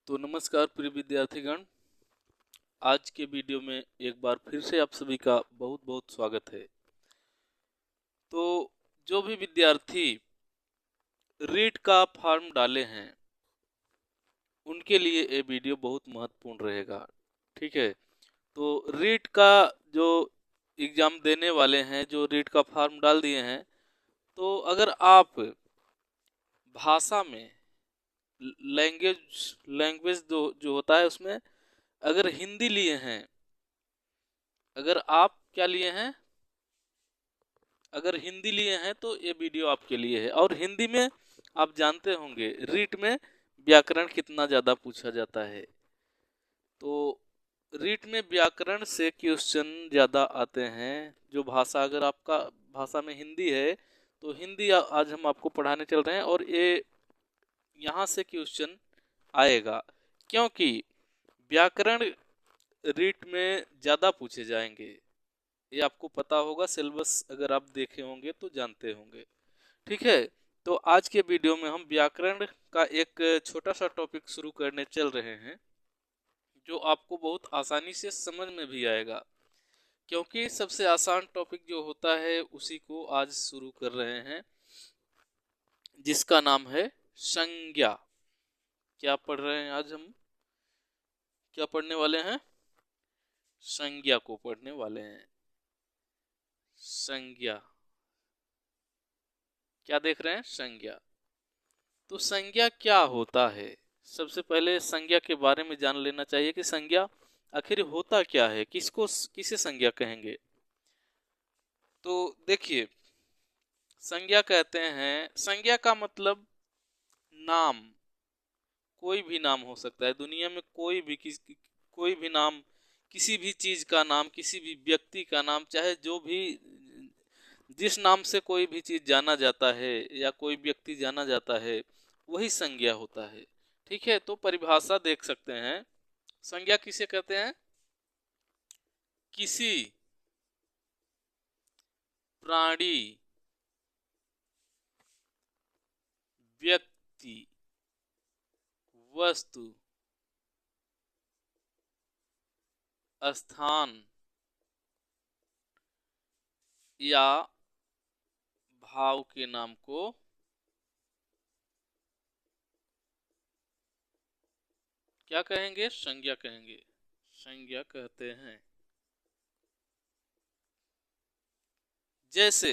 तो नमस्कार प्रिय विद्यार्थीगण, आज के वीडियो में एक बार फिर से आप सभी का बहुत बहुत स्वागत है। तो जो भी विद्यार्थी रीट का फॉर्म डाले हैं उनके लिए ये वीडियो बहुत महत्वपूर्ण रहेगा। ठीक है, तो रीट का जो एग्ज़ाम देने वाले हैं, जो रीट का फॉर्म डाल दिए हैं, तो अगर आप भाषा में लैंग्वेज जो होता है उसमें अगर हिंदी लिए हैं, अगर आप क्या लिए हैं, अगर हिंदी लिए हैं तो ये वीडियो आपके लिए है। और हिंदी में आप जानते होंगे रीट में व्याकरण कितना ज़्यादा पूछा जाता है। तो रीट में व्याकरण से क्वेश्चन ज़्यादा आते हैं। जो भाषा, अगर आपका भाषा में हिंदी है तो हिंदी आज हम आपको पढ़ाने चल रहे हैं और ये यहाँ से क्वेश्चन आएगा, क्योंकि व्याकरण रीट में ज़्यादा पूछे जाएंगे। ये आपको पता होगा, सिलेबस अगर आप देखे होंगे तो जानते होंगे। ठीक है, तो आज के वीडियो में हम व्याकरण का एक छोटा सा टॉपिक शुरू करने चल रहे हैं जो आपको बहुत आसानी से समझ में भी आएगा, क्योंकि सबसे आसान टॉपिक जो होता है उसी को आज शुरू कर रहे हैं, जिसका नाम है संज्ञा। क्या पढ़ रहे हैं आज हम? क्या पढ़ने वाले हैं? संज्ञा को पढ़ने वाले हैं। संज्ञा क्या देख रहे हैं? संज्ञा। तो संज्ञा क्या होता है? सबसे पहले संज्ञा के बारे में जान लेना चाहिए कि संज्ञा आखिर होता क्या है, किसे संज्ञा कहेंगे। तो देखिए, संज्ञा कहते हैं, संज्ञा का मतलब नाम, कोई भी नाम हो सकता है दुनिया में, कोई भी नाम, किसी भी चीज का नाम, किसी भी व्यक्ति का नाम, चाहे जो भी जिस नाम से कोई भी चीज जाना जाता है या कोई व्यक्ति जाना जाता है वही संज्ञा होता है। ठीक है, तो परिभाषा देख सकते हैं। संज्ञा किसे कहते हैं? किसी प्राणी, व्यक्ति, वस्तु, स्थान या भाव के नाम को क्या कहेंगे? संज्ञा कहेंगे। संज्ञा कहते हैं। जैसे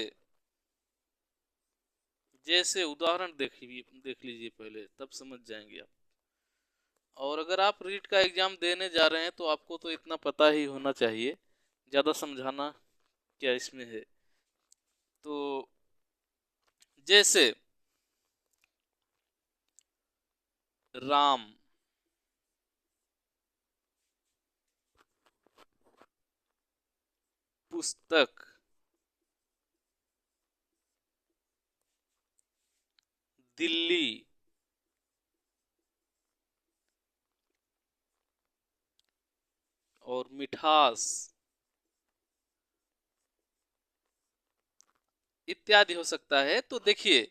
जैसे उदाहरण देख लीजिए पहले, तब समझ जाएंगे आप। और अगर आप रीट का एग्जाम देने जा रहे हैं तो आपको तो इतना पता ही होना चाहिए, ज़्यादा समझाना क्या इसमें है। तो जैसे राम, पुस्तक, दिल्ली, और मिठास इत्यादि हो सकता है। तो देखिए,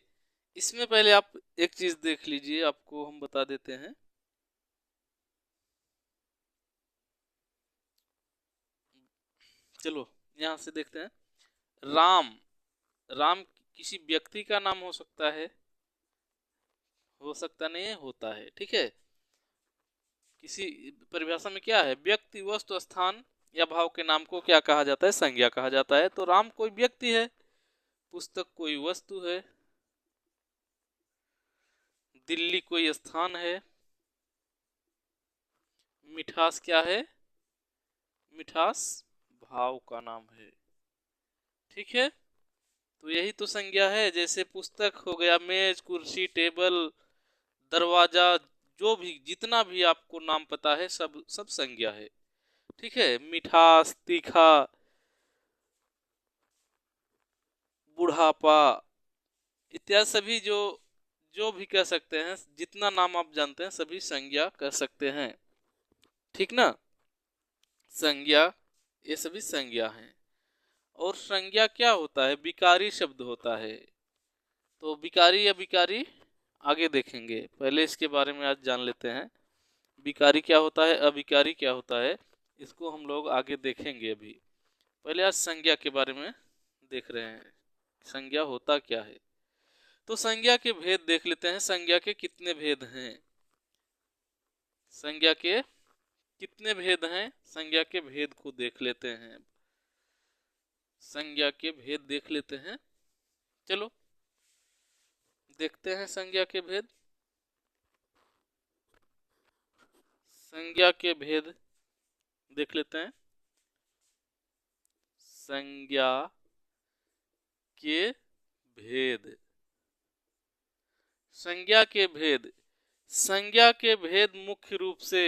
इसमें पहले आप एक चीज देख लीजिए, आपको हम बता देते हैं। चलो यहाँ से देखते हैं। राम, राम किसी व्यक्ति का नाम हो सकता है, हो सकता नहीं है, होता है। ठीक है, किसी परिभाषा में क्या है? व्यक्ति, वस्तु, स्थान या भाव के नाम को क्या कहा जाता है? संज्ञा कहा जाता है। तो राम कोई व्यक्ति है, पुस्तक कोई वस्तु है, दिल्ली कोई स्थान है, मिठास क्या है? मिठास भाव का नाम है। ठीक है, तो यही तो संज्ञा है। जैसे पुस्तक हो गया, मेज, कुर्सी, टेबल, दरवाजा, जो भी जितना भी आपको नाम पता है सब सब संज्ञा है। ठीक है, मिठास, तीखा, बुढ़ापा इत्यादि सभी जो जो भी कह सकते हैं, जितना नाम आप जानते हैं सभी संज्ञा कह सकते हैं। ठीक ना? संज्ञा, ये सभी संज्ञा हैं। और संज्ञा क्या होता है? विकारी शब्द होता है। तो विकारी या विकारी आगे देखेंगे, पहले इसके बारे में आज जान लेते हैं। विकारी क्या होता है, अविकारी क्या होता है, इसको हम लोग आगे देखेंगे। अभी पहले आज संज्ञा के बारे में देख रहे हैं, संज्ञा होता क्या है। तो संज्ञा के भेद देख लेते हैं। संज्ञा के कितने भेद हैं, संज्ञा के कितने भेद हैं, संज्ञा के भेद को देख लेते हैं। संज्ञा के भेद देख लेते हैं। चलो देखते हैं संज्ञा के भेद। संज्ञा के भेद देख लेते हैं। संज्ञा के भेद, संज्ञा के भेद, संज्ञा के भेद मुख्य रूप से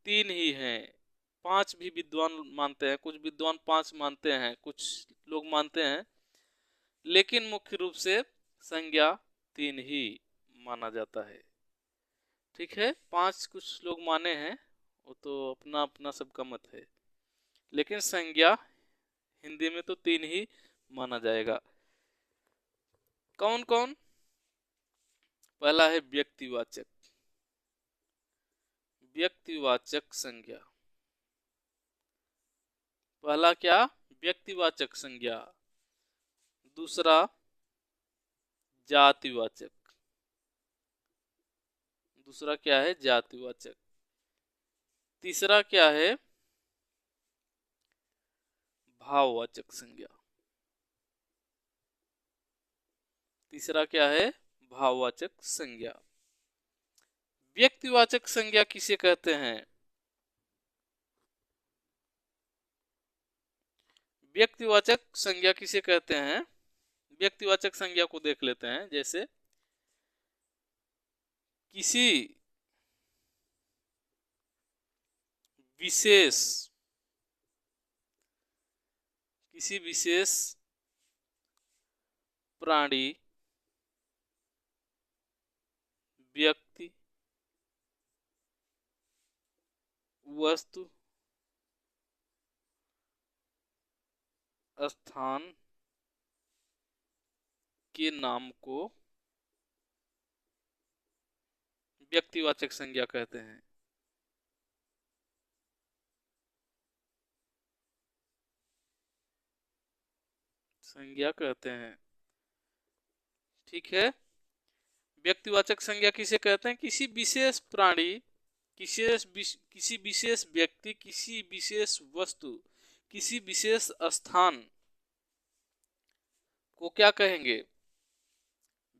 तीन ही हैं। पांच भी विद्वान मानते हैं, कुछ विद्वान पांच मानते हैं, कुछ लोग मानते हैं, लेकिन मुख्य रूप से संज्ञा तीन ही माना जाता है। ठीक है, पांच कुछ लोग माने हैं, वो तो अपना अपना सबका मत है, लेकिन संज्ञा हिंदी में तो तीन ही माना जाएगा। कौन कौन? पहला है व्यक्तिवाचक, व्यक्तिवाचक संज्ञा। पहला क्या? व्यक्तिवाचक संज्ञा। दूसरा जातिवाचक, दूसरा क्या है? जातिवाचक। तीसरा क्या है? भाववाचक संज्ञा। तीसरा क्या है? भाववाचक संज्ञा। व्यक्तिवाचक संज्ञा किसे कहते हैं? व्यक्तिवाचक संज्ञा किसे कहते हैं? व्यक्तिवाचक संज्ञा को देख लेते हैं। जैसे किसी विशेष, किसी विशेष प्राणी, व्यक्ति, वस्तु, स्थान के नाम को व्यक्तिवाचक संज्ञा कहते हैं। संज्ञा कहते हैं। ठीक है, व्यक्तिवाचक संज्ञा किसे कहते हैं? किसी विशेष प्राणी, किसी विशेष व्यक्ति, किसी विशेष वस्तु, किसी विशेष स्थान को क्या कहेंगे?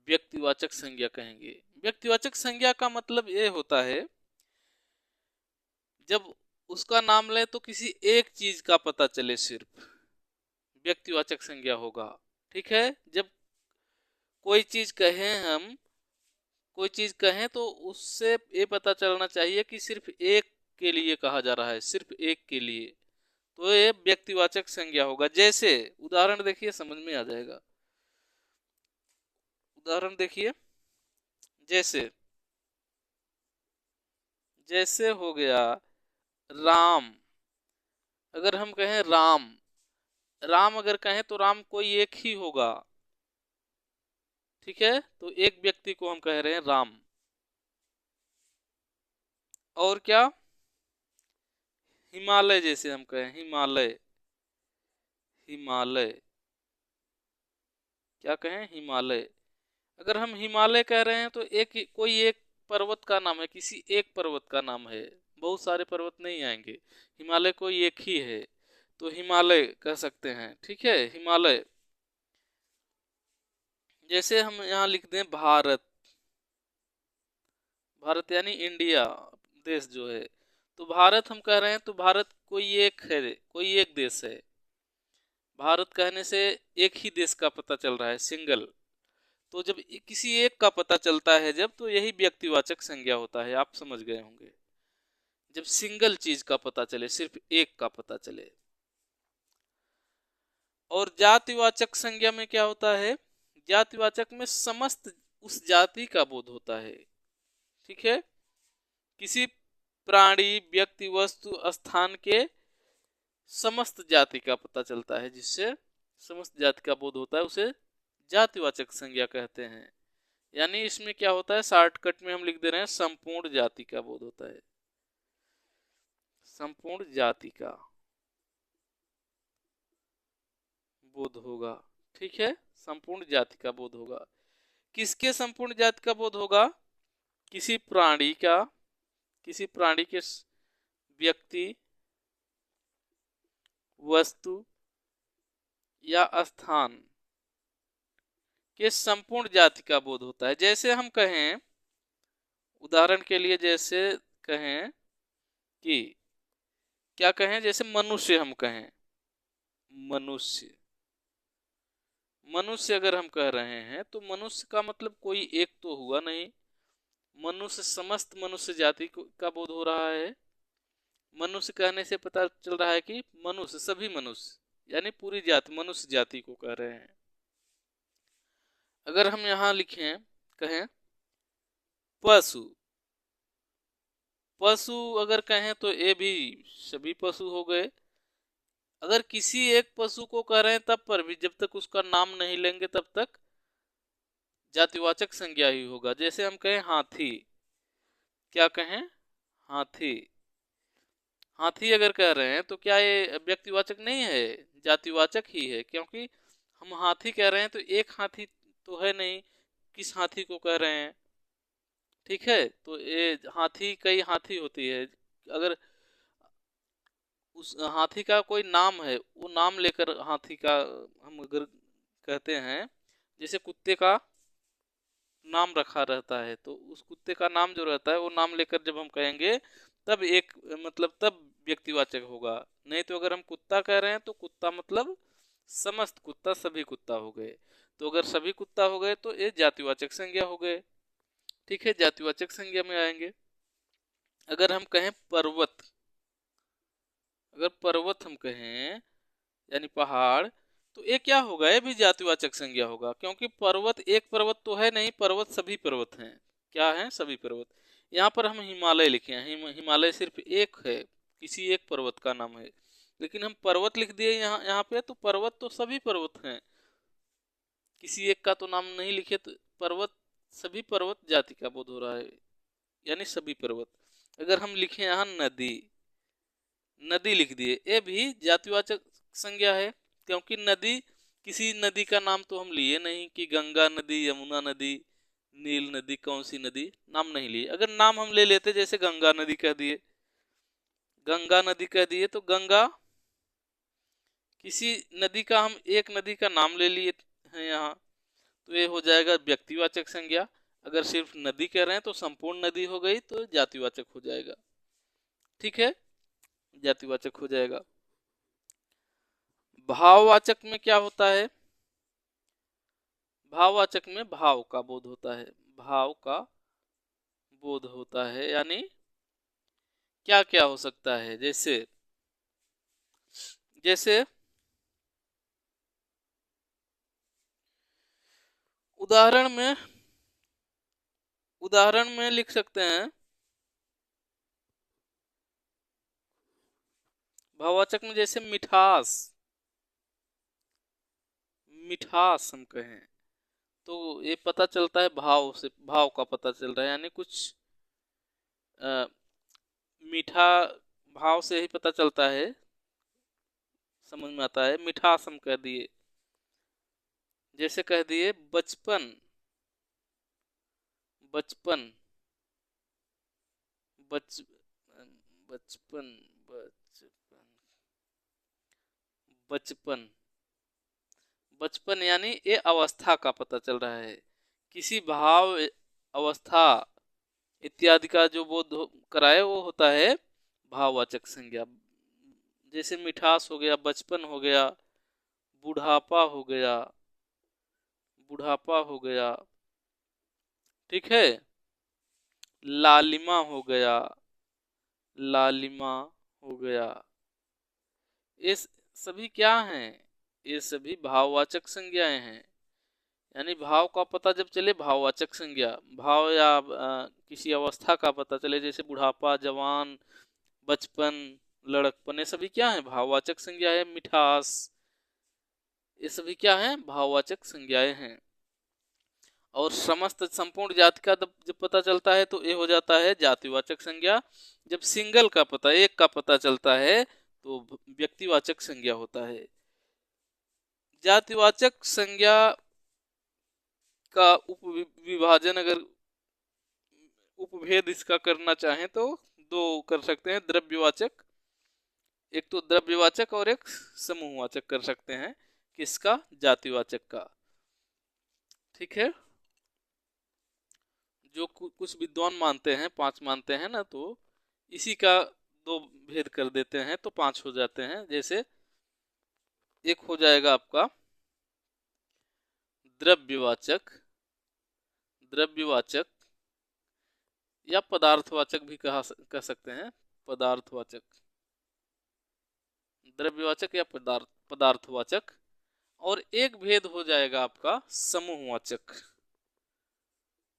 व्यक्तिवाचक संज्ञा कहेंगे। व्यक्तिवाचक संज्ञा का मतलब ये होता है जब उसका नाम ले तो किसी एक चीज का पता चले, सिर्फ व्यक्तिवाचक संज्ञा होगा। ठीक है, जब कोई चीज कहें हम, कोई चीज कहें तो उससे ये पता चलना चाहिए कि सिर्फ एक के लिए कहा जा रहा है, सिर्फ एक के लिए, तो ये व्यक्तिवाचक संज्ञा होगा। जैसे उदाहरण देखिए, समझ में आ जाएगा। उदाहरण देखिए, जैसे जैसे हो गया राम। अगर हम कहें राम, राम अगर कहें तो राम कोई एक ही होगा। ठीक है, तो एक व्यक्ति को हम कह रहे हैं राम। और क्या? हिमालय, जैसे हम कहें हिमालय, हिमालय, क्या कहें? हिमालय। अगर हम हिमालय कह रहे हैं तो एक कोई एक पर्वत का नाम है, किसी एक पर्वत का नाम है, बहुत सारे पर्वत नहीं आएंगे, हिमालय कोई एक ही है, तो हिमालय कह सकते हैं। ठीक है, हिमालय। जैसे हम यहाँ लिख दें भारत, भारत यानी इंडिया, देश जो है, तो भारत हम कह रहे हैं तो भारत कोई एक है, कोई एक देश है। भारत कहने से एक ही देश का पता चल रहा है, सिंगल। तो जब किसी एक का पता चलता है जब, तो यही व्यक्तिवाचक संज्ञा होता है। आप समझ गए होंगे, जब सिंगल चीज का पता चले, सिर्फ एक का पता चले। और जातिवाचक संज्ञा में क्या होता है? जातिवाचक में समस्त उस जाति का बोध होता है। ठीक है, किसी प्राणी, व्यक्ति, वस्तु, स्थान के समस्त जाति का पता चलता है, जिससे समस्त जाति का बोध होता है, उसे जातिवाचक संज्ञा कहते हैं। यानी इसमें क्या होता है, शॉर्टकट में हम लिख दे रहे हैं संपूर्ण जाति का बोध होता है। संपूर्ण जाति का बोध होगा। ठीक है, संपूर्ण जाति का बोध होगा। किसके संपूर्ण जाति का बोध होगा? किसी प्राणी का, किसी प्राणी के व्यक्ति, वस्तु या स्थान के संपूर्ण जाति का बोध होता है। जैसे हम कहें, उदाहरण के लिए जैसे कहें कि क्या कहें, जैसे मनुष्य हम कहें, मनुष्य, मनुष्य अगर हम कह रहे हैं तो मनुष्य का मतलब कोई एक तो हुआ नहीं, मनुष्य समस्त मनुष्य जाति का बोध हो रहा है। मनुष्य कहने से पता चल रहा है कि मनुष्य, सभी मनुष्य, यानी पूरी जाति, मनुष्य जाति को कह रहे हैं। अगर हम यहां लिखें, कहें पशु, पशु अगर कहें तो ये भी सभी पशु हो गए। अगर किसी एक पशु को कह रहे हैं तब पर भी, जब तक उसका नाम नहीं लेंगे तब तक जातिवाचक संज्ञा ही होगा। जैसे हम कहें हाथी, क्या कहें, हाथी, हाथी अगर कह रहे हैं तो क्या ये व्यक्तिवाचक नहीं है, जातिवाचक ही है, क्योंकि हम हाथी कह रहे हैं तो एक हाथी तो है नहीं, किस हाथी को कह रहे हैं। ठीक है, तो ये हाथी, कई हाथी होती है, अगर उस हाथी का कोई नाम है, वो नाम लेकर हाथी का हम अगर कहते हैं, जैसे कुत्ते का नाम रखा रहता है तो उस कुत्ते का नाम जो रहता है वो नाम लेकर जब हम कहेंगे तब एक मतलब तब व्यक्तिवाचक होगा। नहीं तो अगर हम कुत्ता कह रहे हैं तो कुत्ता मतलब समस्त कुत्ता, सभी कुत्ता हो गए। तो अगर सभी कुत्ता हो गए तो ये जातिवाचक संज्ञा हो गए। ठीक है, जातिवाचक संज्ञा में आएंगे। अगर हम कहें पर्वत, अगर पर्वत हम कहें यानी पहाड़, तो ये क्या होगा, ये भी जातिवाचक संज्ञा होगा, क्योंकि पर्वत एक पर्वत तो है नहीं, पर्वत सभी पर्वत हैं। क्या है, सभी पर्वत। यहाँ पर हम हिमालय लिखे हैं, हिमालय सिर्फ एक है, किसी एक पर्वत का नाम है, लेकिन हम पर्वत लिख दिए यहाँ यहाँ पे, तो पर्वत तो सभी पर्वत हैं, किसी एक का तो नाम नहीं लिखे, तो पर्वत, सभी पर्वत जाति का बोध हो रहा है, यानी सभी पर्वत। अगर हम लिखे यहाँ नदी, नदी लिख दिए, ये भी जातिवाचक संज्ञा है, क्योंकि नदी, किसी नदी का नाम तो हम लिए नहीं कि गंगा नदी, यमुना नदी, नील नदी, कौन सी नदी, नाम नहीं लिए। अगर नाम हम ले लेते, जैसे गंगा नदी कह दिए, गंगा नदी कह दिए, तो गंगा, किसी नदी का हम एक नदी का नाम ले लिए हैं यहाँ, तो ये हो जाएगा व्यक्तिवाचक संज्ञा। अगर सिर्फ नदी कह रहे हैं तो संपूर्ण नदी हो गई, तो जातिवाचक हो जाएगा। ठीक है, जातिवाचक हो जाएगा। भाववाचक में क्या होता है? भाववाचक में भाव का बोध होता है, भाव का बोध होता है, यानी क्या क्या हो सकता है, जैसे जैसे उदाहरण में, उदाहरण में लिख सकते हैं, भाववाचक में जैसे मिठास, मिठास हम कहें तो ये पता चलता है भाव से, भाव का पता चल रहा है, यानी कुछ अ, मीठा भाव से ही पता चलता है, समझ में आता है। मिठास हम कह दिए, जैसे कह दिए बचपन, बचपन, बच बचपन, बचपन, बचपन, बचपन, यानी ये अवस्था का पता चल रहा है, किसी भाव, अवस्था इत्यादि का जो बोध कराए वो होता है भाववाचक संज्ञा। जैसे मिठास हो गया, बचपन हो गया, बुढ़ापा हो गया, बुढ़ापा हो गया, ठीक है, लालिमा हो गया, लालिमा हो गया, ये सभी क्या हैं, ये सभी भाववाचक संज्ञाएं हैं। यानी भाव का पता जब चले, भाववाचक संज्ञा, भाव या किसी अवस्था का पता चले, जैसे बुढ़ापा, जवान, बचपन, लड़कपन, ये सभी क्या है, भाववाचक संज्ञा है। मिठास, ये सभी क्या है, भाववाचक संज्ञाएं हैं। और समस्त संपूर्ण जाति का जब पता चलता है तो ये हो जाता है जातिवाचक संज्ञा। जब सिंगल का पता, एक का पता चलता है तो व्यक्तिवाचक संज्ञा होता है। जातिवाचक संज्ञा का उपविभाजन अगर उपभेद इसका करना चाहें तो दो कर सकते हैं, द्रव्यवाचक, एक तो द्रव्यवाचक और एक समूहवाचक कर सकते हैं किसका, जातिवाचक का। ठीक है, जो कुछ विद्वान मानते हैं 5 मानते हैं ना, तो इसी का 2 भेद कर देते हैं तो 5 हो जाते हैं। जैसे एक हो जाएगा आपका द्रव्यवाचक, द्रव्यवाचक या पदार्थवाचक भी कह सकते हैं, पदार्थवाचक, द्रव्यवाचक या पदार्थवाचक। और एक भेद हो जाएगा आपका समूहवाचक,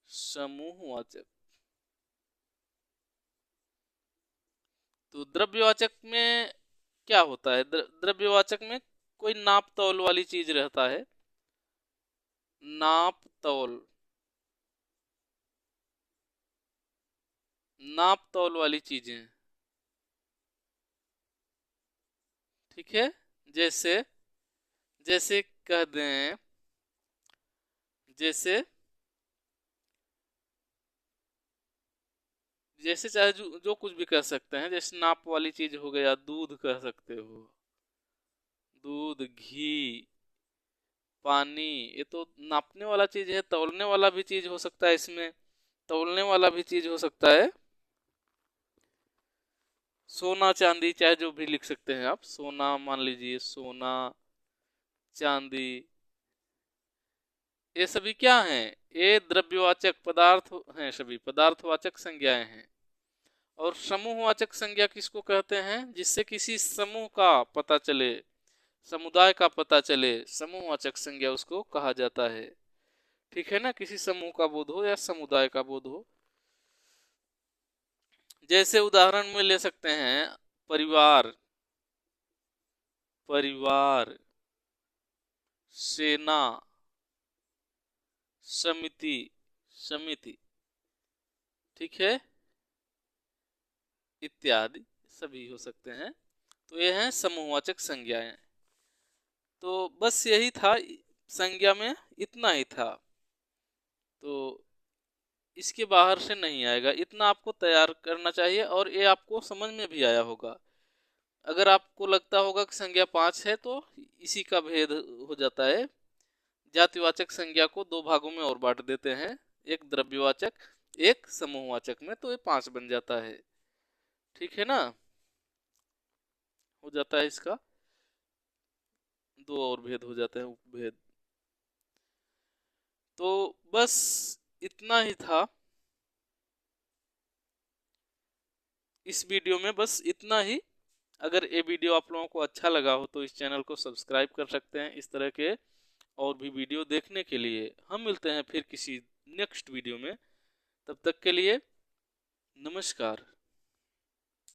समूहवाचक। तो द्रव्यवाचक में क्या होता है, द्रव्यवाचक में कोई नाप तौल वाली चीज रहता है, नाप तौल, नाप तौल वाली चीजें। ठीक है, जैसे जैसे कह दें, जैसे जैसे चाहे जो कुछ भी कह सकते हैं। जैसे नाप वाली चीज हो गया, दूध कह सकते हो, दूध, घी, पानी, ये तो नापने वाला चीज है। तौलने वाला भी चीज हो सकता है, इसमें तौलने वाला भी चीज हो सकता है। सोना चांदी, चाहे जो भी लिख सकते हैं आप, सोना मान लीजिए, सोना, चांदी, ये सभी क्या हैं, ये द्रव्यवाचक पदार्थ हैं, सभी पदार्थवाचक संज्ञाएं हैं। और समूहवाचक संज्ञा किसको कहते हैं, जिससे किसी समूह का पता चले, समुदाय का पता चले, समूहवाचक संज्ञा उसको कहा जाता है। ठीक है ना, किसी समूह का बोध हो या समुदाय का बोध हो। जैसे उदाहरण में ले सकते हैं परिवार, परिवार, सेना, समिति, समिति, ठीक है, इत्यादि सभी हो सकते हैं। तो ये हैं समूहवाचक संज्ञाएं। तो बस यही था, संज्ञा में इतना ही था, तो इसके बाहर से नहीं आएगा, इतना आपको तैयार करना चाहिए और ये आपको समझ में भी आया होगा। अगर आपको लगता होगा कि संज्ञा 5 है तो इसी का भेद हो जाता है। जातिवाचक संज्ञा को 2 भागों में और बांट देते हैं, एक द्रव्यवाचक, एक समूहवाचक में, तो ये 5 बन जाता है। ठीक है ना, हो जाता है इसका 2 और भेद हो जाते हैं, उपभेद। तो बस इतना ही था इस वीडियो में, बस इतना ही। अगर ये वीडियो आप लोगों को अच्छा लगा हो तो इस चैनल को सब्सक्राइब कर सकते हैं। इस तरह के और भी वीडियो देखने के लिए हम मिलते हैं फिर किसी नेक्स्ट वीडियो में। तब तक के लिए नमस्कार।